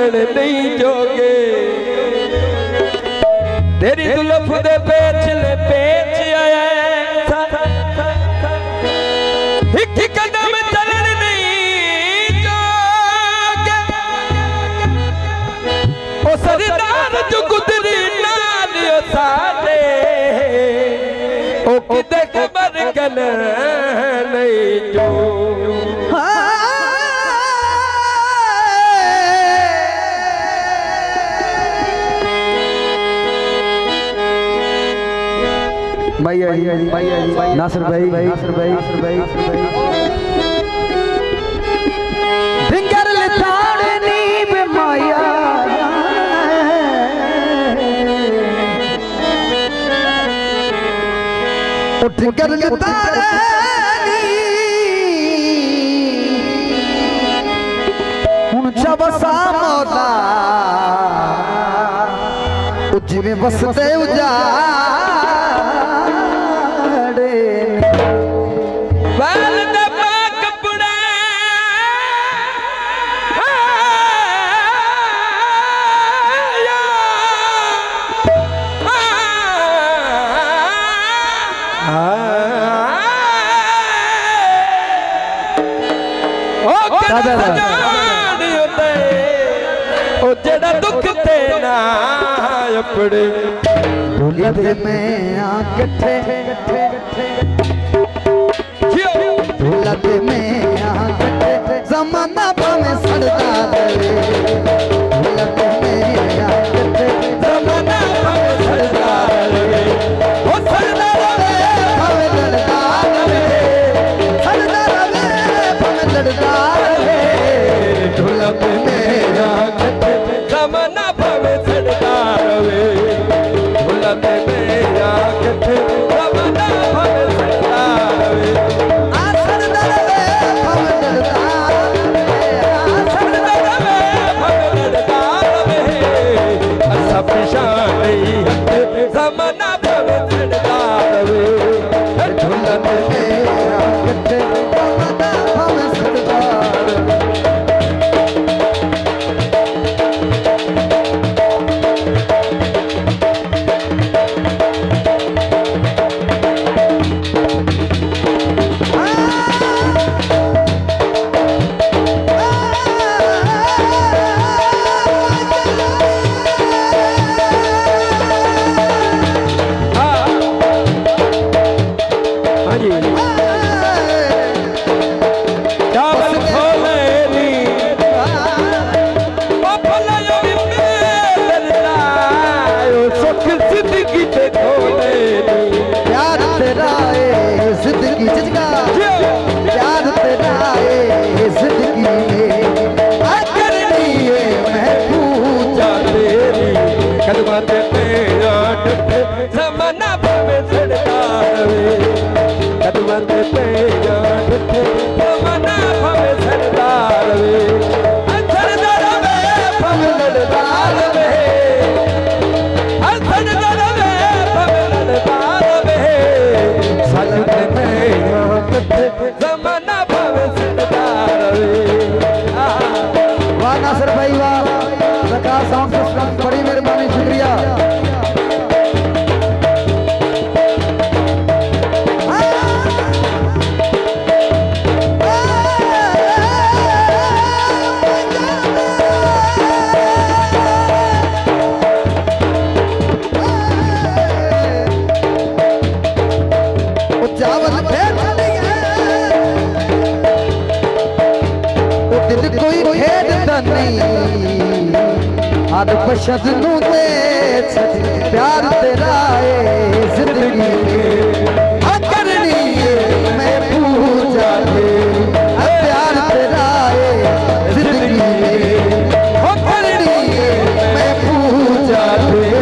चढ़न नहीं जोगे तेरी जुल्फ दे पेचले पेच आया एक कदम चढ़न नहीं जोगे ओ सरदार जो गुजरी नाल साडे ओ किते खबर कन नहीं जो नासिर भाई फिंगर लिताड़नी बे माया फिंगर लिताड़नी हुन चबसा मौला जिवें वसदे उजा जेड़ा दुख ते ना अपने ढोलक में आकठे ढोलक में आकठे जमाना में सड़ता ढोलक में आकठे जमाना में सड़ता ओ सड़ता रे भावे लड़ता रे सड़ता रे भावे लड़ता रे ढोलक में आकठे जमाना भावे सड़ता रे ढोलक में आकठे जमाना भावे सड़ता रे नासिर भाई वाह प्रकाश साउंड सिस्टम बड़ी मेहरबानी शुक्रिया। हर बशद नू दे प्यार तेरा है जिंदगी करनी मैं पूजा दे प्यार तेरा है जिंदगी करनी मैं पूजा दे